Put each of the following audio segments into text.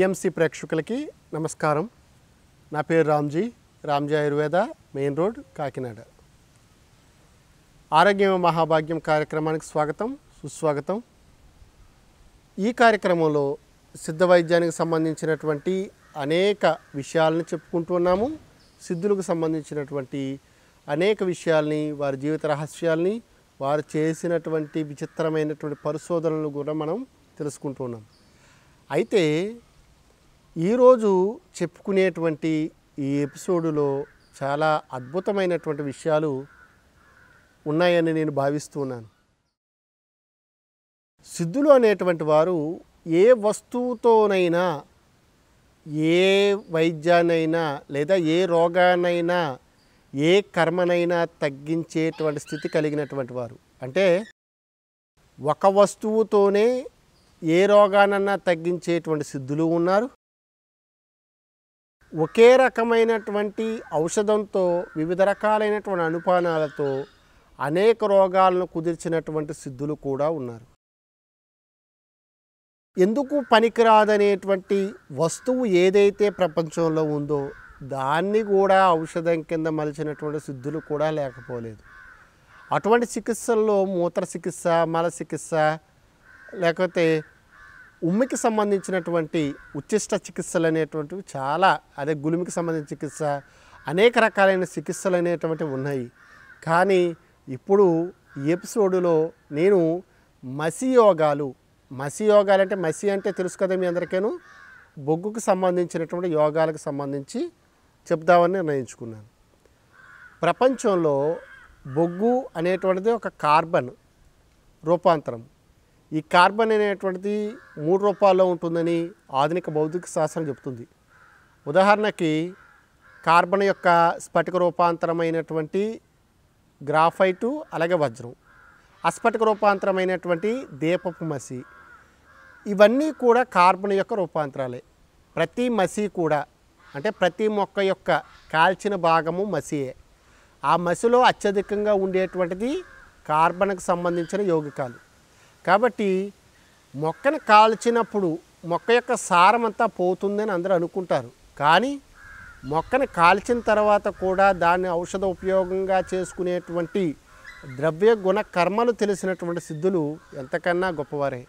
PMC ప్రేక్షకులకి నమస్కారం. నా పేరు రామ్జీ ఆయుర్వేద, మెయిన్ రోడ్, కాకినాడ. ఆరోగ్యం మహాభాగ్యం కార్యక్రమానికి స్వాగతం, సుస్వాగతం. ఈ కార్యక్రమంలో సిద్ధ వైద్యానికి సంబంధించినటువంటి అనేక విషయాలను చెప్పుకుంటున్నాము. సిద్ధులకు సంబంధించినటువంటి అనేక విషయాల్ని, వారి జీవిత రహస్యాల్ని, వారు చేసినటువంటి విచిత్రమైనటువంటి పరిశోధనలు కూడా మనం తెలుసుకుంటున్నాం. అయితే ఈరోజు చెప్పుకునేటువంటి ఈ ఎపిసోడులో చాలా అద్భుతమైనటువంటి విషయాలు ఉన్నాయని నేను భావిస్తున్నాను. సిద్ధులు అనేటువంటి వారు ఏ వస్తువుతోనైనా, ఏ వైద్యాన్నైనా, లేదా ఏ రోగాన్నైనా, ఏ కర్మనైనా తగ్గించేటువంటి స్థితి కలిగినటువంటి వారు. అంటే ఒక వస్తువుతోనే ఏ రోగానన్నా తగ్గించేటువంటి సిద్ధులు ఉన్నారు. ఒకే రకమైనటువంటి ఔషధంతో, వివిధ రకాలైనటువంటి అనుపానాలతో అనేక రోగాలను కుదిర్చినటువంటి సిద్ధులు కూడా ఉన్నారు. ఎందుకు పనికిరాదనేటువంటి వస్తువు ఏదైతే ప్రపంచంలో ఉందో దాన్ని కూడా ఔషధం కింద మలిచినటువంటి సిద్ధులు కూడా లేకపోలేదు. అటువంటి చికిత్సల్లో మూత్ర చికిత్స, మల చికిత్స, లేకపోతే ఉమ్మికి సంబంధించినటువంటి ఉచ్చిష్ట చికిత్సలు అనేటువంటివి చాలా, అదే గులిమికి సంబంధించిన చికిత్స, అనేక రకాలైన చికిత్సలు అనేటువంటివి ఉన్నాయి. కానీ ఇప్పుడు ఈ ఎపిసోడులో నేను మసి యోగాలు అంటే మసి అంటే తెలుసు కదా మీ అందరికీను, బొగ్గుకు సంబంధించినటువంటి యోగాలకు సంబంధించి చెప్దామని నిర్ణయించుకున్నాను. ప్రపంచంలో బొగ్గు అనేటువంటిది ఒక కార్బన్ రూపాంతరం. ఈ కార్బన్ అనేటువంటిది 3 రూపాల్లో ఉంటుందని ఆధునిక భౌతిక శాస్త్రం చెప్తుంది. ఉదాహరణకి కార్బన్ యొక్క స్ఫటిక రూపాంతరమైనటువంటి గ్రాఫైటు, అలాగే వజ్రం, అస్ఫటిక రూపాంతరమైనటువంటి దీపపు మసి, ఇవన్నీ కూడా కార్బన్ యొక్క రూపాంతరాలే. ప్రతి మసి కూడా, అంటే ప్రతి మొక్క యొక్క కాల్చిన భాగము మసియే. ఆ మసిలో అత్యధికంగా ఉండేటువంటిది కార్బన్కి సంబంధించిన యౌగికాలు. కాబట్టి మొక్కను కాల్చినప్పుడు మొక్క యొక్క సారం అంతా పోతుందని అందరూ అనుకుంటారు. కానీ మొక్కను కాల్చిన తర్వాత కూడా దాన్ని ఔషధ ఉపయోగంగా చేసుకునేటువంటి ద్రవ్య గుణ కర్మలు తెలిసినటువంటి సిద్ధులు ఎంతకన్నా గొప్పవారే.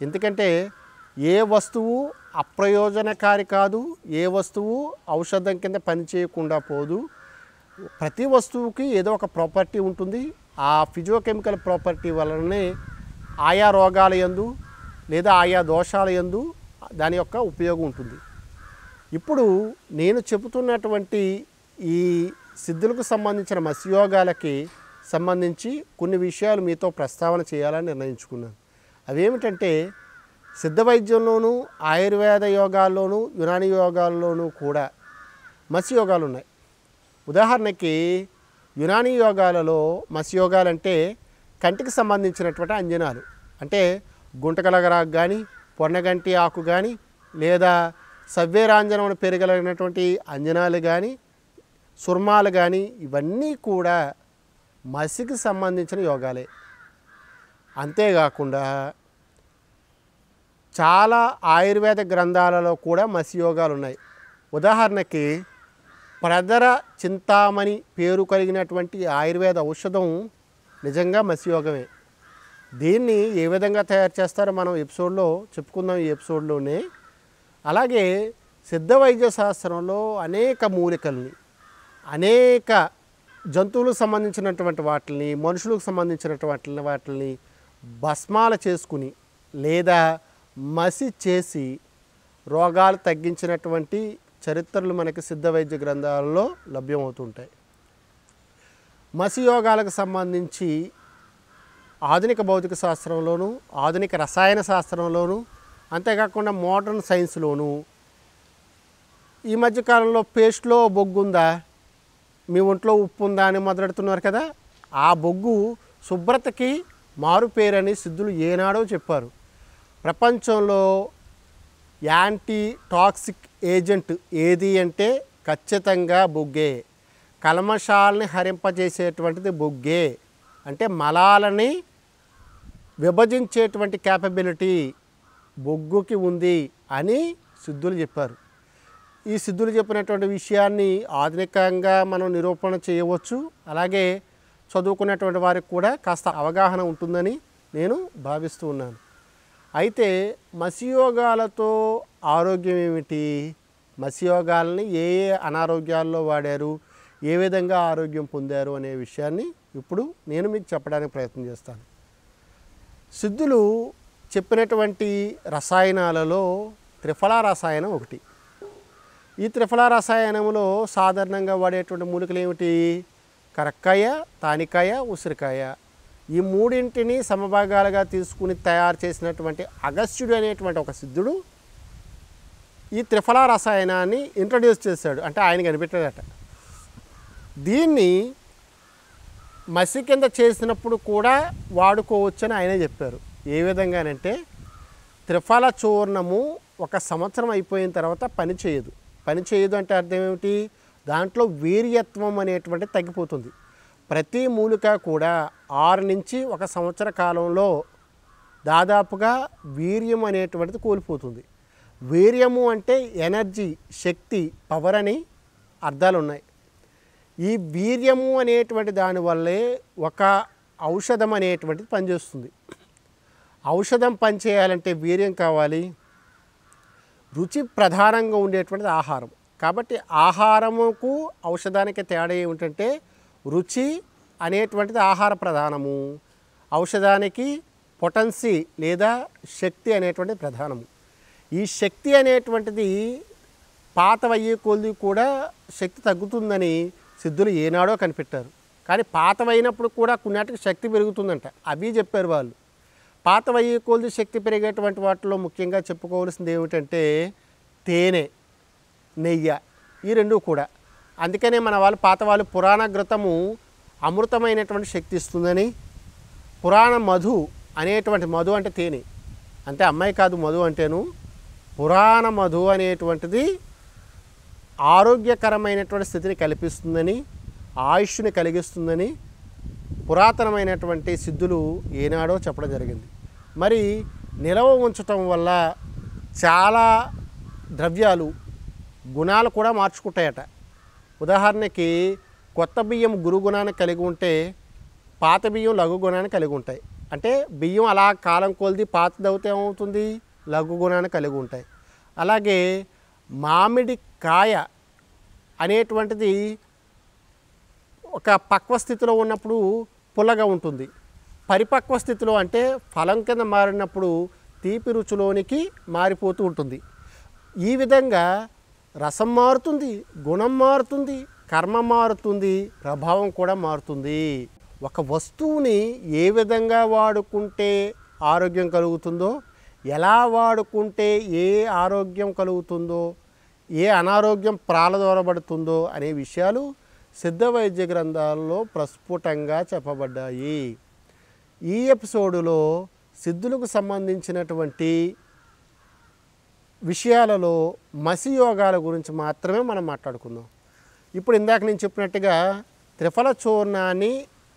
ఎందుకంటే ఏ వస్తువు అప్రయోజనకారి కాదు, ఏ వస్తువు ఔషధం కింద పనిచేయకుండా పోదు. ప్రతి వస్తువుకి ఏదో ఒక ప్రాపర్టీ ఉంటుంది. ఆ ఫిజియోకెమికల్ ప్రాపర్టీ వలననే ఆయా రోగాల యందు లేదా ఆయా దోషాల యందు దాని యొక్క ఉపయోగం ఉంటుంది. ఇప్పుడు నేను చెబుతున్నటువంటి ఈ సిద్ధులకు సంబంధించిన మత్స్యయోగాలకి సంబంధించి కొన్ని విషయాలు మీతో ప్రస్తావన చేయాలని నిర్ణయించుకున్నాను. అవేమిటంటే సిద్ధ వైద్యంలోనూ, ఆయుర్వేద యోగాల్లోనూ, యునాని యోగాల్లోనూ కూడా మత్స్యయోగాలు ఉన్నాయి. ఉదాహరణకి యునాని యోగాలలో మత్స్యయోగాలంటే కంటికి సంబంధించినటువంటి అంజనాలు, అంటే గుంటకలగరాకు కానీ, పొన్నగంటి ఆకు కానీ, లేదా సవ్యరాంజనమును పెరగలిగినటువంటి అంజనాలు కానీ, సుర్మాలు కానీ, ఇవన్నీ కూడా మసికి సంబంధించిన యోగాలే. అంతేకాకుండా చాలా ఆయుర్వేద గ్రంథాలలో కూడా మసి యోగాలు ఉన్నాయి. ఉదాహరణకి ప్రదర చింతామణి పేరు కలిగినటువంటి ఆయుర్వేద ఔషధం నిజంగా మసి యోగమే. దీన్ని ఏ విధంగా తయారు చేస్తారో మనం ఎపిసోడ్లో చెప్పుకుందాం, ఈ ఎపిసోడ్లోనే. అలాగే సిద్ధ వైద్య శాస్త్రంలో అనేక మూలికల్ని, అనేక జంతువులకు సంబంధించినటువంటి వాటిని, మనుషులకు సంబంధించినటువంటి వాటిని భస్మాలు చేసుకుని లేదా మసి చేసి రోగాలు తగ్గించినటువంటి చరిత్రలు మనకి సిద్ధ వైద్య గ్రంథాలలో లభ్యమవుతుంటాయి. మసి యోగాలకు సంబంధించి ఆధునిక భౌతిక శాస్త్రంలోను, ఆధునిక రసాయన శాస్త్రంలోను, అంతేకాకుండా మోడర్న్ సైన్స్లోను ఈ మధ్యకాలంలో పేస్ట్లో బొగ్గు ఉందా, మీ ఒంట్లో ఉప్పు ఉందా అని మొదలెడుతున్నారు కదా. ఆ బొగ్గు శుభ్రతకి మారు పేరని సిద్ధులు ఏనాడో చెప్పారు. ప్రపంచంలో యాంటీ టాక్సిక్ ఏజెంట్ ఏది అంటే ఖచ్చితంగా బొగ్గే. కల్మషాలని హరింపజేసేటువంటిది బొగ్గే. అంటే మలాలని విభజించేటువంటి క్యాపబిలిటీ బొగ్గుకి ఉంది అని సిద్ధులు చెప్పారు. ఈ సిద్ధులు చెప్పినటువంటి విషయాన్ని ఆధునికంగా మనం నిరూపణ చేయవచ్చు. అలాగే చదువుకున్నటువంటి వారికి కూడా కాస్త అవగాహన ఉంటుందని నేను భావిస్తూ ఉన్నాను. అయితే మత్స్యయోగాలతో ఆరోగ్యం ఏమిటి, మత్స్యయోగాలని ఏ ఏ అనారోగ్యాల్లో వాడారు, ఏ విధంగా ఆరోగ్యం పొందారు అనే విషయాన్ని ఇప్పుడు నేను మీకు చెప్పడానికి ప్రయత్నం చేస్తాను. సిద్ధులు చెప్పినటువంటి రసాయనాలలో త్రిఫల రసాయనం ఒకటి. ఈ త్రిఫల రసాయనంలో సాధారణంగా వాడేటువంటి మూలికలు ఏమిటి? కరక్కాయ, తానికాయ, ఉసిరికాయ. ఈ మూడింటిని సమభాగాలుగా తీసుకుని తయారు చేసినటువంటి అగస్త్యుడు అనేటువంటి ఒక సిద్ధుడు ఈ త్రిఫల రసాయనాన్ని ఇంట్రడ్యూస్ చేశాడు. అంటే ఆయన కనిపెట్టాడట. దీన్ని మసి కింద చేసినప్పుడు కూడా వాడుకోవచ్చని ఆయనే చెప్పారు. ఏ విధంగానంటే త్రిఫల చూర్ణము 1 సంవత్సరం అయిపోయిన తర్వాత పనిచేయదు అంటే అర్థం ఏమిటి? దాంట్లో వీర్యత్వం అనేటువంటి తగ్గిపోతుంది. ప్రతి మూలిక కూడా 6 నుంచి 1 సంవత్సర కాలంలో దాదాపుగా వీర్యం అనేటువంటిది కోల్పోతుంది. వీర్యము అంటే ఎనర్జీ, శక్తి, పవర్ అని అర్థాలు ఉన్నాయి. ఈ వీర్యము అనేటువంటి దానివల్లే ఒక ఔషధం అనేటువంటిది పనిచేస్తుంది. ఔషధం పనిచేయాలంటే వీర్యం కావాలి. రుచి ప్రధానంగా ఉండేటువంటిది ఆహారం. కాబట్టి ఆహారముకు ఔషధానికి తేడా ఏమిటంటే రుచి అనేటువంటిది ఆహార ప్రధానము, ఔషధానికి పొటెన్సీ లేదా శక్తి అనేటువంటిది ప్రధానము. ఈ శక్తి అనేటువంటిది పాతవయ్యే కొద్ది కూడా శక్తి తగ్గుతుందని సిద్ధులు ఏనాడో కనిపెట్టారు. కానీ పాతవైనప్పుడు కూడా కొన్నిటికి శక్తి పెరుగుతుందంట, అవి చెప్పారు వాళ్ళు. పాతవయ్యే కొద్ది శక్తి పెరిగేటువంటి వాటిలో ముఖ్యంగా చెప్పుకోవాల్సింది ఏమిటంటే తేనె, నెయ్యి, ఈ రెండు కూడా. అందుకనే మన వాళ్ళు పాత వాళ్ళు పురాణ ఘృతము అమృతమైనటువంటి శక్తి ఇస్తుందని, పురాణ మధు అనేటువంటి, మధు అంటే తేనె అంటే అమ్మాయి కాదు, మధు అంటేను పురాణ మధు అనేటువంటిది ఆరోగ్యకరమైనటువంటి స్థితిని కల్పిస్తుందని, ఆయుష్ని కలిగిస్తుందని పురాతనమైనటువంటి సిద్ధులు ఏనాడో చెప్పడం జరిగింది. మరి నిలవ ఉంచటం వల్ల చాలా ద్రవ్యాలు గుణాలు కూడా మార్చుకుంటాయట. ఉదాహరణకి కొత్త బియ్యం గురు గుణాన్ని కలిగి ఉంటే పాత బియ్యం లఘు గుణాన్ని కలిగి ఉంటాయి. అంటే బియ్యం అలా కాలం కొలిది పాతదవుతే ఏమవుతుంది? లఘు గుణాన్ని కలిగి ఉంటాయి. అలాగే మామిడి కాయ అనేటువంటిది ఒక పక్వ స్థితిలో ఉన్నప్పుడు పుల్లగా ఉంటుంది. పరిపక్వ స్థితిలో అంటే ఫలం కింద మారినప్పుడు తీపి రుచిలోనికి మారిపోతూ ఉంటుంది. ఈ విధంగా రసం మారుతుంది, గుణం మారుతుంది, కర్మ మారుతుంది, ప్రభావం కూడా మారుతుంది. ఒక వస్తువుని ఏ విధంగా వాడుకుంటే ఆరోగ్యం కలుగుతుందో, ఎలా వాడుకుంటే ఏ ఆరోగ్యం కలుగుతుందో, ఏ అనారోగ్యం ప్రాలదోరబడుతుందో అనే విషయాలు సిద్ధ వైద్య గ్రంథాల్లో ప్రస్ఫుటంగా చెప్పబడ్డాయి. ఈ ఎపిసోడులో సిద్ధులకు సంబంధించినటువంటి విషయాలలో మసి యోగాల గురించి మాత్రమే మనం మాట్లాడుకుందాం. ఇప్పుడు ఇందాక నేను చెప్పినట్టుగా త్రిఫల చూర్ణాన్ని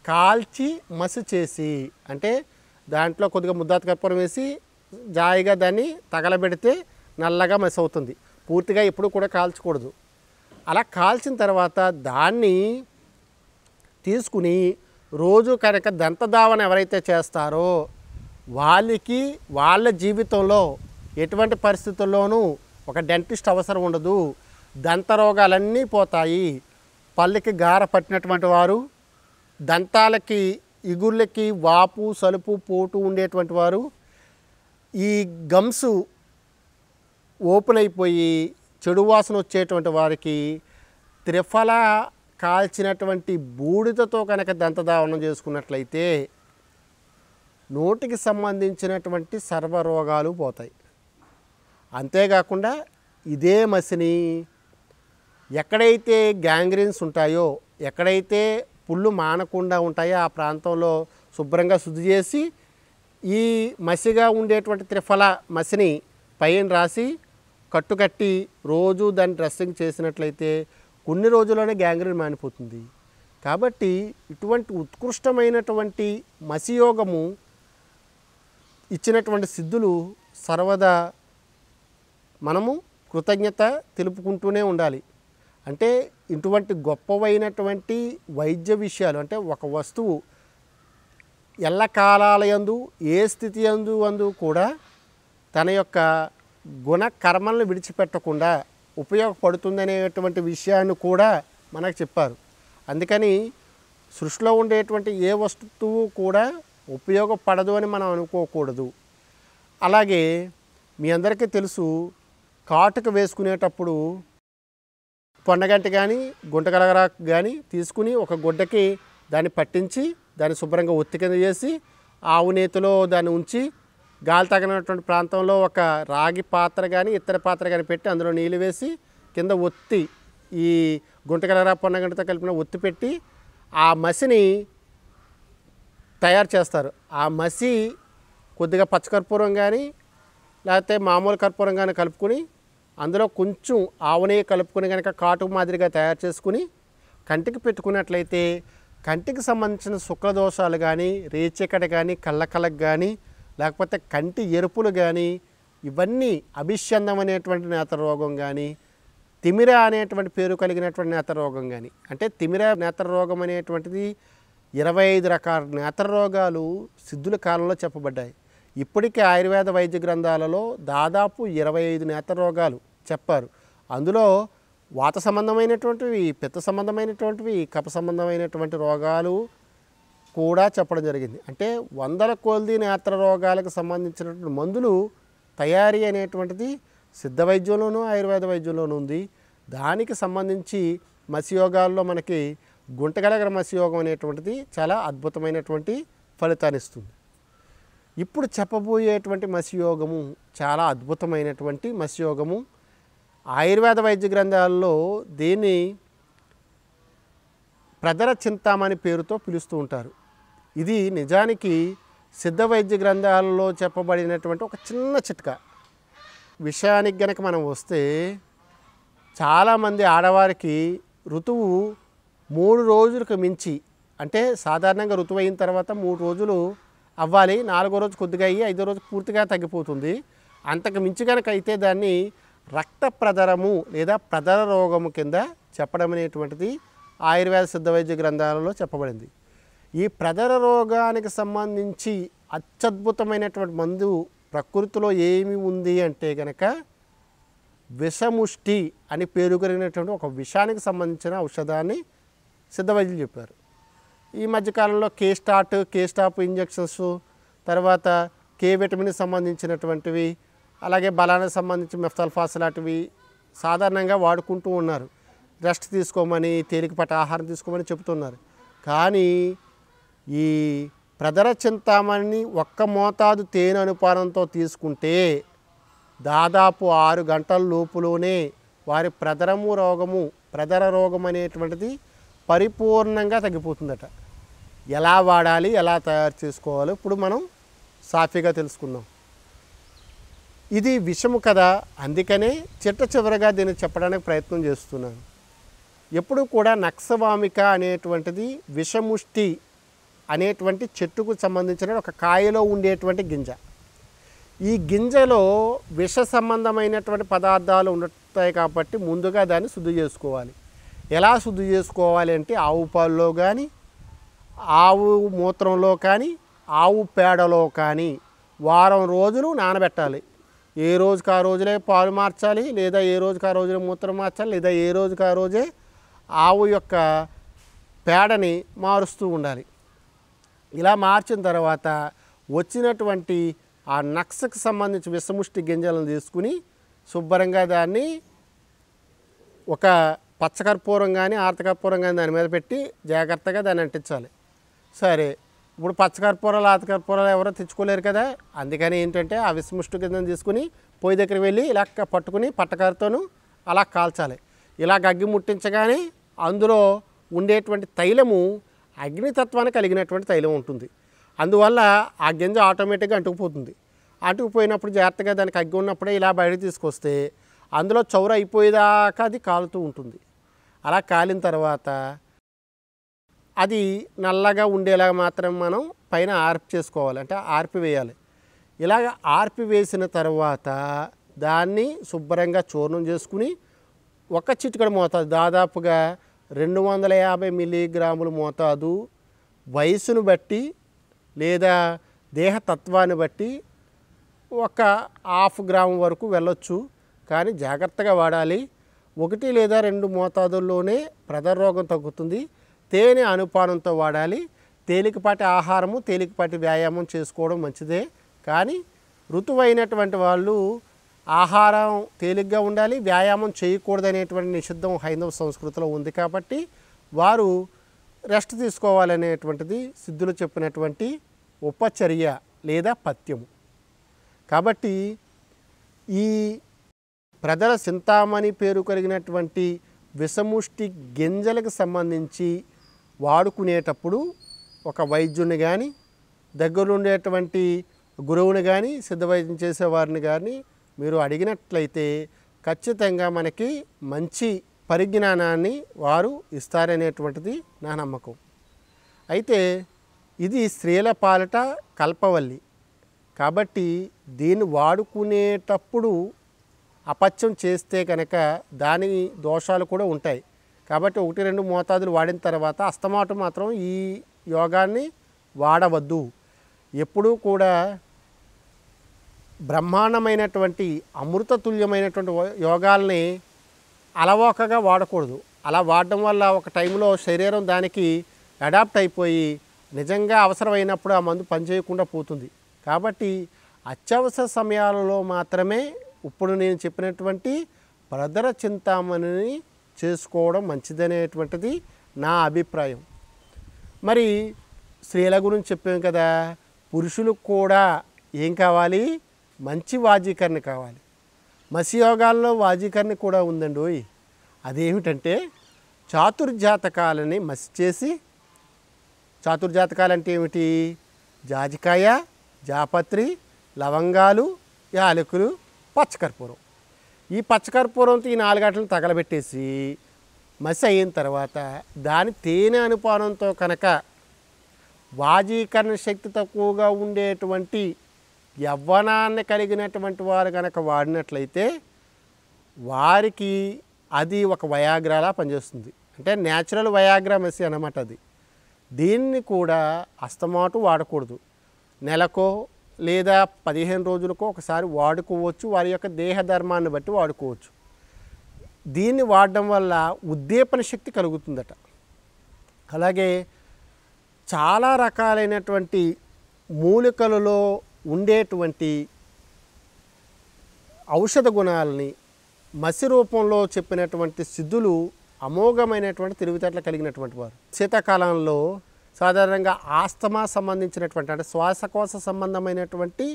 కాల్చి మసి చేసి, అంటే దాంట్లో కొద్దిగా ముద్దాత కర్పూరం వేసి జాయిగా దాన్ని తగలబెడితే నల్లగా మసి అవుతుంది. పూర్తిగా ఎప్పుడు కూడా కాల్చకూడదు. అలా కాల్చిన తర్వాత దాన్ని తీసుకుని రోజు కనుక దంతధావన ఎవరైతే చేస్తారో వాళ్ళకి వాళ్ళ జీవితంలో ఎటువంటి పరిస్థితుల్లోనూ ఒక డెంటిస్ట్ అవసరం ఉండదు. దంత రోగాలన్నీ పోతాయి. పళ్ళకి గార పట్టినటువంటి వారు, దంతాలకి ఇగుర్లకి వాపు, సలుపు, పోటు ఉండేటువంటి వారు, ఈ గమ్స్ ఓపెన్ అయిపోయి చెడు వాసన వచ్చేటువంటి వారికి త్రిఫల కాల్చినటువంటి బూడిదతో కనుక దంతధావనం చేసుకున్నట్లయితే నోటికి సంబంధించినటువంటి సర్వరోగాలు పోతాయి. అంతేకాకుండా ఇదే మసిని ఎక్కడైతే గ్యాంగ్రీన్స్ ఉంటాయో, ఎక్కడైతే పుళ్ళు మానకుండా ఉంటాయో ఆ ప్రాంతంలో శుభ్రంగా శుద్ధి చేసి ఈ మసిగా ఉండేటువంటి త్రిఫల మసిని పైన రాసి కట్టుకట్టి రోజు దాన్ని డ్రెస్సింగ్ చేసినట్లయితే కొన్ని రోజుల్లోనే గ్యాంగ్రీన్ మానిపోతుంది. కాబట్టి ఇటువంటి ఉత్కృష్టమైనటువంటి మసియోగము ఇచ్చినటువంటి సిద్ధులు సర్వదా మనము కృతజ్ఞత తెలుపుకుంటూనే ఉండాలి. అంటే ఇటువంటి గొప్పవైనటువంటి వైద్య విషయాలు, అంటే ఒక వస్తువు ఎల్లకాలాలయందు ఏ స్థితి అందు కూడా తన యొక్క గుణ కర్మలను విడిచిపెట్టకుండా ఉపయోగపడుతుందనేటువంటి విషయాన్ని కూడా మనకు చెప్పారు. అందుకని సృష్టిలో ఉండేటువంటి ఏ వస్తువు కూడా ఉపయోగపడదు అని మనం అనుకోకూడదు. అలాగే మీ అందరికీ తెలుసు, కాటుక వేసుకునేటప్పుడు పొన్నగంటి కానీ గుంటగలగరాకు కానీ తీసుకుని ఒక గుడ్డకి దాన్ని పట్టించి దాన్ని శుభ్రంగా ఒత్తి కింద చేసి ఆవు నేతిలో దాన్ని ఉంచి గాలి తగినటువంటి ప్రాంతంలో ఒక రాగి పాత్ర కానీ ఇతర పాత్ర కానీ పెట్టి అందులో నీళ్ళు వేసి కింద ఒత్తి ఈ గుంటగలగరా పొన్నగంటితో కలిపిన ఒత్తి పెట్టి ఆ మసిని తయారు చేస్తారు. ఆ మసి కొద్దిగా పచ్చకర్పూరం కానీ లేకపోతే మామూలు కర్పూరం కానీ కలుపుకొని అందులో కొంచెం ఆవు నెయ్యి కలుపుకొని కనుక కాటుకు మాదిరిగా తయారు చేసుకుని కంటికి పెట్టుకున్నట్లయితే కంటికి సంబంధించిన శుక్లదోషాలు కానీ, రేచీకటి కానీ, కళ్ళకలకు కానీ, లేకపోతే కంటి ఎరుపులు కానీ, ఇవన్నీ అభిష్యందం అనేటువంటి నేత్ర రోగం కానీ, తిమిర అనేటువంటి పేరు కలిగినటువంటి నేత్ర రోగం కానీ, అంటే తిమిర నేత్ర రోగం అనేటువంటిది 25 రకాల నేత్ర రోగాలు సిద్ధుల కాలంలో చెప్పబడ్డాయి. ఇప్పటికే ఆయుర్వేద వైద్య గ్రంథాలలో దాదాపు 25 నేత్ర రోగాలు చెప్పారు. అందులో వాత సంబంధమైనటువంటివి, పిత్త సంబంధమైనటువంటివి, కఫ సంబంధమైనటువంటి రోగాలు కూడా చెప్పడం జరిగింది. అంటే 100ల కొలది నేత్ర రోగాలకు సంబంధించినటువంటి మందులు తయారీ అనేటువంటిది సిద్ధ వైద్యంలోనూ ఆయుర్వేద వైద్యంలోనూ ఉంది. దానికి సంబంధించి మత్స్యయోగాల్లో మనకి గుంటగలగర మత్స్యయోగం అనేటువంటిది చాలా అద్భుతమైనటువంటి ఫలితాన్ని ఇస్తుంది. ఇప్పుడు చెప్పబోయేటువంటి మత్స్యయోగము చాలా అద్భుతమైనటువంటి మత్స్యయోగము. ఆయుర్వేద వైద్య గ్రంథాల్లో దీన్ని ప్రదర చింతామణి పేరుతో పిలుస్తూ ఉంటారు. ఇది నిజానికి సిద్ధ వైద్య గ్రంథాలలో చెప్పబడినటువంటి ఒక చిన్న చిట్కా. విషయానికి గనక మనం వస్తే, చాలామంది ఆడవారికి ఋతువు 3 రోజులకు మించి, అంటే సాధారణంగా ఋతువు అయిన తర్వాత 3 రోజులు అవ్వాలి, 4వ రోజు కొద్దిగా అయ్యి 5వ రోజు పూర్తిగా తగ్గిపోతుంది. అంతకు మించి కనుక అయితే దాన్ని రక్త ప్రదరము లేదా ప్రదర రోగము కింద చెప్పడం అనేటువంటిది ఆయుర్వేద సిద్ధ వైద్య గ్రంథాలలో చెప్పబడింది. ఈ ప్రదర రోగానికి సంబంధించి అత్యద్భుతమైనటువంటి మందు ప్రకృతిలో ఏమి ఉంది అంటే కనుక విషముష్టి అని పేరు కలిగినటువంటి ఒక విషానికి సంబంధించిన ఔషధాన్ని సిద్ధ వైద్యులు చెప్పారు. ఈ మధ్యకాలంలో కే స్టాప్ ఇంజెక్షన్స్, తర్వాత కే విటమిన్ సంబంధించినటువంటివి, అలాగే బలానికి సంబంధించి మెఫ్తాల్ఫాస్ లాంటివి సాధారణంగా వాడుకుంటూ ఉన్నారు. రెస్ట్ తీసుకోమని, తేలికపాటి ఆహారం తీసుకోమని చెబుతున్నారు. కానీ ఈ ప్రదర చింతామణిని ఒక్క మోతాదు తేనె అనుపానంతో తీసుకుంటే దాదాపు 6 గంటల లోపులోనే వారి ప్రదర రోగం అనేటువంటిది పరిపూర్ణంగా తగ్గిపోతుందట. ఎలా వాడాలి, ఎలా తయారు చేసుకోవాలో ఇప్పుడు మనం సాఫీగా తెలుసుకుందాం. ఇది విషము కదా, అందుకనే చివరగా దీన్ని చెప్పడానికి ప్రయత్నం చేస్తున్నాను. ఎప్పుడు కూడా నక్సవామిక అనేటువంటిది విషముష్టి అనేటువంటి చెట్టుకు సంబంధించిన ఒక కాయలో ఉండేటువంటి గింజ. ఈ గింజలో విష సంబంధమైనటువంటి పదార్థాలు ఉంటాయి కాబట్టి ముందుగా దాన్ని శుద్ధి చేసుకోవాలి. ఎలా శుద్ధి చేసుకోవాలి అంటే ఆవు పాలలో కానీ, ఆవు మూత్రంలో కానీ, ఆవు పేడలో కానీ వారం రోజులు నానబెట్టాలి. ఏ రోజుకి ఆ రోజులే పాలు మార్చాలి, లేదా ఏ రోజుకి ఆ రోజులే మూత్రం మార్చాలి, లేదా ఏ రోజుకి ఆ రోజే ఆవు యొక్క పేడని మారుస్తూ ఉండాలి. ఇలా మార్చిన తర్వాత వచ్చినటువంటి ఆ నక్సకు సంబంధించి విషముష్టి గింజలను తీసుకుని శుభ్రంగా దాన్ని ఒక పచ్చకర్పూరం కానీ ఆర్తకర్పూరం కానీ దాని మీద పెట్టి జాగ్రత్తగా దాన్ని అంటించాలి. సరే, ఇప్పుడు పచ్చకర్పూరాలు ఆర్తకర్పూరాలు ఎవరో తెచ్చుకోలేరు కదా, అందుకని ఏంటంటే ఆ విషముష్టి గింజను తీసుకుని పొయ్యి దగ్గరికి వెళ్ళి ఇలా పట్టుకుని పట్టకరతోనూ అలా కాల్చాలి. ఇలా గగ్గి ముట్టించగానే అందులో ఉండేటువంటి తైలము అగ్నితత్వాన్ని కలిగినటువంటి తైలం ఉంటుంది. అందువల్ల ఆ గింజ ఆటోమేటిక్గా అంటుకుపోతుంది. అంటుకుపోయినప్పుడు జాగ్రత్తగా దానికి అగ్గి ఉన్నప్పుడే ఇలా బయటకు తీసుకొస్తే అందులో చౌర అయిపోయేదాకా అది కాలుతూ ఉంటుంది. అలా కాలిన తర్వాత అది నల్లగా ఉండేలాగా మాత్రం మనం పైన ఆర్పి చేసుకోవాలి, అంటే ఆర్పి వేయాలి. ఇలాగ ఆర్పి వేసిన తర్వాత దాన్ని శుభ్రంగా చూర్ణం చేసుకుని ఒక చిటికెడు మోతాదు దాదాపుగా 250 మిల్లీగ్రాముల మోతాదు వయసును బట్టి లేదా దేహతత్వాన్ని బట్టి ఒక 1/2 గ్రాము వరకు వెళ్ళొచ్చు. కానీ జాగ్రత్తగా వాడాలి. 1 లేదా 2 మోతాదుల్లోనే ప్రదర రోగం తగ్గుతుంది. తేనె అనుపానంతో వాడాలి. తేలికపాటి ఆహారము తేలికపాటి వ్యాయామం చేసుకోవడం మంచిదే. కానీ ఋతువైనటువంటి వాళ్ళు ఆహారం తేలిగ్గా ఉండాలి, వ్యాయామం చేయకూడదనేటువంటి నిషిద్ధం హైందవ సంస్కృతిలో ఉంది. కాబట్టి వారు రెస్ట్ తీసుకోవాలనేటువంటిది సిద్ధులు చెప్పినటువంటి ఉపచర్య లేదా పథ్యము. కాబట్టి ఈ ప్రదర చింతామణి పేరు కలిగినటువంటి విషముష్టి గింజలకు సంబంధించి వాడుకునేటప్పుడు ఒక వైద్యుని కానీ దగ్గర ఉండేటువంటి గురువుని కానీ సిద్ధవైద్యం చేసేవారిని కానీ మీరు అడిగినట్లయితే ఖచ్చితంగా మనకి మంచి పరిజ్ఞానాన్ని వారు ఇస్తారనేటువంటిది నా నమ్మకం. అయితే ఇది స్త్రీల పాలిట కల్పవల్లి కాబట్టి దీన్ని వాడుకునేటప్పుడు అపత్యం చేస్తే కనుక దాని దోషాలు కూడా ఉంటాయి. కాబట్టి 1-2 మోతాదులు వాడిన తర్వాత అస్తమాటు మాత్రం ఈ యోగాన్ని వాడవద్దు. ఎప్పుడూ కూడా బ్రహ్మాండమైనటువంటి అమృతతుల్యమైనటువంటి యోగాల్ని అలవోకగా వాడకూడదు. అలా వాడడం వల్ల ఒక టైంలో శరీరం దానికి అడాప్ట్ అయిపోయి నిజంగా అవసరమైనప్పుడు ఆ మందు పనిచేయకుండా పోతుంది. కాబట్టి అత్యవసర సమయాలలో మాత్రమే ఇప్పుడు నేను చెప్పినటువంటి ప్రదర చింతామణిని చేసుకోవడం మంచిదనేటువంటిది నా అభిప్రాయం. మరి స్త్రీల గురించి చెప్పాం కదా, పురుషులకు కూడా ఏం కావాలి? మంచి వాజీకరణ కావాలి. మత్స్యయోగాల్లో వాజీకరణ కూడా ఉందండి. అదేమిటంటే చాతుర్జాతకాలని మసి చేసి, చాతుర్జాతకాలు అంటే ఏమిటి? జాజికాయ, జాపత్రి, లవంగాలు, యాలకులు, పచ్చకర్పూరం. ఈ పచ్చకర్పూరంతో ఈ 4 గంటలు తగలబెట్టేసి మసి అయిన తర్వాత దాని తేనె అనుపానంతో కనుక వాజీకరణ శక్తి తక్కువగా ఉండేటువంటి యవ్వనాన్ని కలిగినటువంటి వారు కనుక వాడినట్లయితే వారికి అది ఒక వయాగ్రాలా పనిచేస్తుంది. అంటే న్యాచురల్ వయాగ్రా మెసి అన్నమాట అది. దీన్ని కూడా అస్తమాటు వాడకూడదు. నెలకో లేదా 15 రోజులకో ఒకసారి వాడుకోవచ్చు. వారి యొక్క దేహ ధర్మాన్ని బట్టి వాడుకోవచ్చు. దీన్ని వాడడం వల్ల ఉద్దీపన శక్తి కలుగుతుందట. అలాగే చాలా రకాలైనటువంటి మూలికలలో ఉండేటువంటి ఔషధ గుణాలని మసి రూపంలో చెప్పినటువంటి సిద్ధులు అమోఘమైనటువంటి తెలివితేటలు కలిగినటువంటి వారు. శీతాకాలంలో సాధారణంగా ఆస్తమా సంబంధించినటువంటి అంటే శ్వాసకోశ సంబంధమైనటువంటి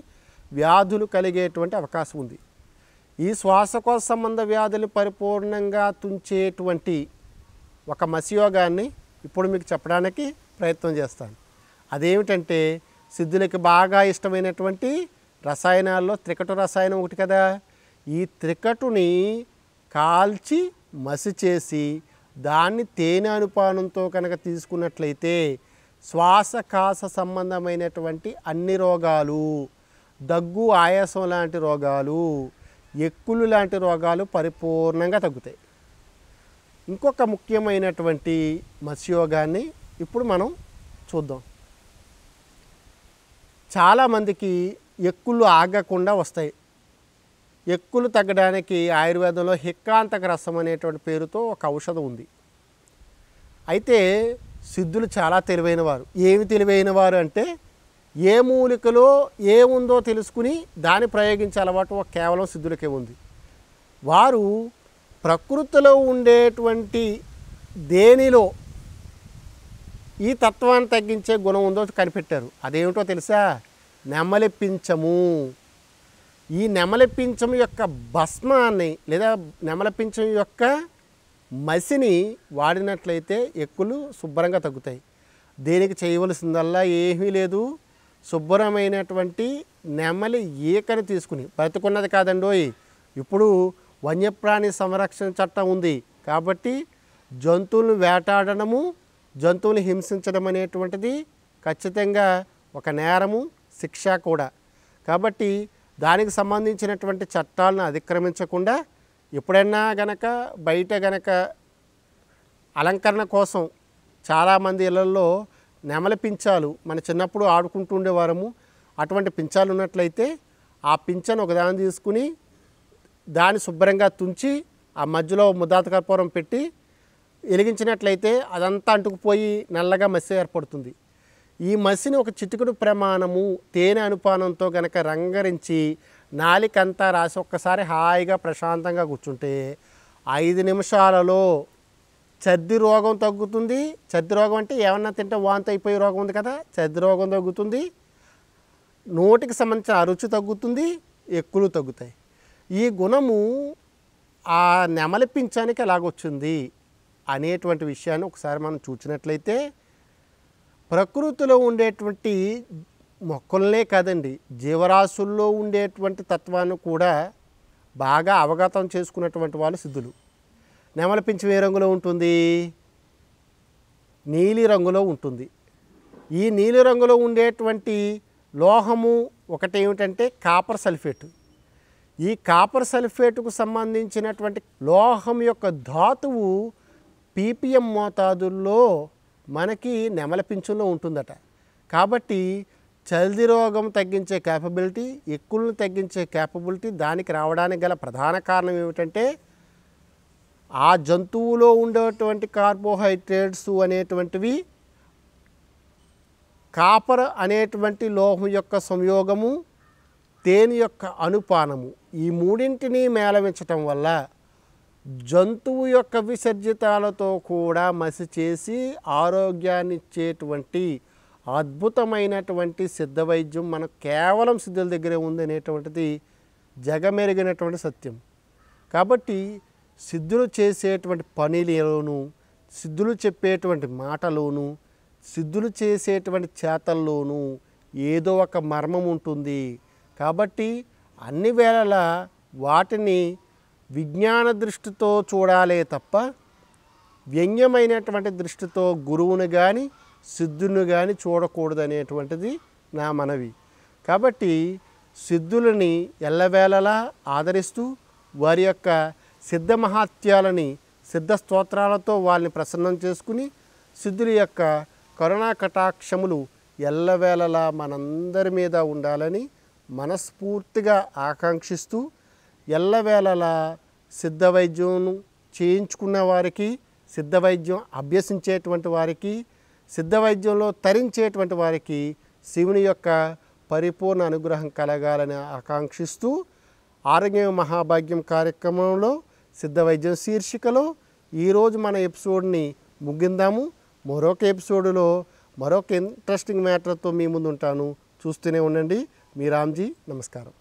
వ్యాధులు కలిగేటువంటి అవకాశం ఉంది. ఈ శ్వాసకోశ సంబంధ వ్యాధులు పరిపూర్ణంగా తుంచేటువంటి ఒక మసియోగాన్ని ఇప్పుడు మీకు చెప్పడానికి ప్రయత్నం చేస్తాను. అదేమిటంటే సిద్ధులకి బాగా ఇష్టమైనటువంటి రసాయనాల్లో త్రికటు రసాయనం ఒకటి కదా. ఈ త్రికటుని కాల్చి మసి చేసి దాన్ని తేనె అనుపానంతో కనుక తీసుకున్నట్లయితే శ్వాసకాశ సంబంధమైనటువంటి అన్ని రోగాలు, దగ్గు ఆయాసం లాంటి రోగాలు, ఎక్కులు లాంటి రోగాలు పరిపూర్ణంగా తగ్గుతాయి. ఇంకొక ముఖ్యమైనటువంటి మత్స్యయోగాన్ని ఇప్పుడు మనం చూద్దాం. చాలామందికి ఎక్కులు ఆగకుండా వస్తాయి. ఎక్కులు తగ్గడానికి ఆయుర్వేదంలో హిక్కాంతక రసం అనేటువంటి పేరుతో ఒక ఔషధం ఉంది. అయితే సిద్ధులు చాలా తెలివైన వారు. ఏమి తెలివైన వారు అంటే ఏ మూలికలో ఏముందో తెలుసుకుని దాన్ని ప్రయోగించే అలవాటు కేవలం సిద్ధులకే ఉంది. వారు ప్రకృతిలో ఉండేటువంటి దేనిలో ఈ తత్వాన్ని తగ్గించే గుణం ఉందో కనిపెట్టారు. అదేమిటో తెలుసా? నెమలిపించము. ఈ నెమలిపించం యొక్క భస్మాన్ని లేదా నెమలిపించం యొక్క మసిని వాడినట్లయితే ఎక్కులు శుభ్రంగా తగ్గుతాయి. దేనికి చేయవలసిందల్లా ఏమీ లేదు. శుభ్రమైనటువంటి నెమలి ఈకని తీసుకుని, బ్రతుకున్నది కాదండోయ్, ఇప్పుడు వన్యప్రాణి సంరక్షణ చట్టం ఉంది కాబట్టి జంతువులను వేటాడడము, జంతువులు హింసించడం అనేటువంటిది ఖచ్చితంగా ఒక నేరము, శిక్ష కూడా. కాబట్టి దానికి సంబంధించినటువంటి చట్టాలను అతిక్రమించకుండా ఎప్పుడైనా గనక బయట గనక అలంకరణ కోసం చాలామంది ఇళ్లలో నెమలి పించాలు మన చిన్నప్పుడు ఆడుకుంటూ ఉండేవారము. అటువంటి పించాలు ఉన్నట్లయితే ఆ పింఛను ఒకదాన్ని తీసుకుని దాన్ని శుభ్రంగా తుంచి ఆ మధ్యలో ముద్దాత కర్పూరం పెట్టి వెలిగించినట్లయితే అదంతా అంటుకుపోయి నల్లగా మసి ఏర్పడుతుంది. ఈ మసిని ఒక చిటికెడు ప్రమాణము తేనె అనుపానంతో గనక రంగరించి నాలికంతా రాసి ఒక్కసారి హాయిగా ప్రశాంతంగా కూర్చుంటే 5 నిమిషాలలో చర్ది రోగం తగ్గుతుంది. చర్ది రోగం అంటే ఏమన్నా తింటే వాంతి అయిపోయే రోగం ఉంది కదా, చర్ది రోగం తగ్గుతుంది. నోటికి సంబంధించిన రుచి తగ్గుతుంది, ఎక్కులు తగ్గుతాయి. ఈ గుణము ఆ నెమలి పింఛానికి ఎలాగొచ్చింది అనేటువంటి విషయాన్ని ఒకసారి మనం చూసినట్లయితే ప్రకృతిలో ఉండేటువంటి మొక్కలనే కాదండి, జీవరాశుల్లో ఉండేటువంటి తత్వాన్ని కూడా బాగా అవగతం చేసుకున్నటువంటి వాళ్ళు సిద్ధులు. నెమలి పింఛం ఏ రంగులో ఉంటుంది? నీలి రంగులో ఉంటుంది. ఈ నీలి రంగులో ఉండేటువంటి లోహము ఒకటి ఏమిటంటే కాపర్ సల్ఫేట్. ఈ కాపర్ సల్ఫేట్కు సంబంధించినటువంటి లోహం యొక్క ధాతువు పీపీఎం మోతాదుల్లో మనకి నెమలి పింఛంలో ఉంటుందట. కాబట్టి చల్ది రోగం తగ్గించే క్యాపబిలిటీ, ఎక్కులను తగ్గించే క్యాపబిలిటీ దానికి రావడానికి గల ప్రధాన కారణం ఏమిటంటే ఆ జంతువులో ఉండేటువంటి కార్బోహైడ్రేట్స్ అనేటువంటివి కాపర్ అనేటువంటి లోహం యొక్క సంయోగము, తేనె యొక్క అనుపానము, ఈ మూడింటిని మేళవించటం వల్ల జంతువు యొక్క విసర్జితాలతో కూడా మసి చేసి ఆరోగ్యాన్ని ఇచ్చేటువంటి అద్భుతమైనటువంటి సిద్ధ వైద్యం మనకు కేవలం సిద్ధుల దగ్గరే ఉందనేటువంటిది జగమెరిగినటువంటి సత్యం. కాబట్టి సిద్ధులు చేసేటువంటి పనిలోను, సిద్ధులు చెప్పేటువంటి మాటలోను, సిద్ధులు చేసేటువంటి చేతల్లోనూ ఏదో ఒక మర్మం ఉంటుంది. కాబట్టి అన్ని వేళలా వాటిని విజ్ఞాన దృష్టితో చూడాలే తప్ప వ్యంగ్యమైనటువంటి దృష్టితో గురువుని కానీ సిద్ధుని కానీ చూడకూడదు అనేటువంటిది నా మనవి. కాబట్టి సిద్ధులని ఎల్లవేళలా ఆదరిస్తూ వారి యొక్క సిద్ధ మహాత్యాలని సిద్ధ స్తోత్రాలతో వాళ్ళని ప్రసన్నం చేసుకుని సిద్ధుల యొక్క కరుణా కటాక్షములు ఎల్లవేళలా మనందరి మీద ఉండాలని మనస్ఫూర్తిగా ఆకాంక్షిస్తూ ఎల్లవేళలా సిద్ధ వైద్యం చేయించుకున్న వారికి, సిద్ధ వైద్యం అభ్యసించేటువంటి వారికి, సిద్ధ వైద్యంలో తరించేటువంటి వారికి శివుని యొక్క పరిపూర్ణ అనుగ్రహం కలగాలని ఆకాంక్షిస్తూ ఆరోగ్యం మహాభాగ్యం కార్యక్రమంలో సిద్ధ వైద్యం శీర్షికలో ఈరోజు మన ఎపిసోడ్ని ముగిందాము. మరొక ఎపిసోడ్లో మరొక ఇంట్రెస్టింగ్ మ్యాటర్తో మీ ముందు ఉంటాను. చూస్తూనే ఉండండి. మీ రామ్జీ. నమస్కారం.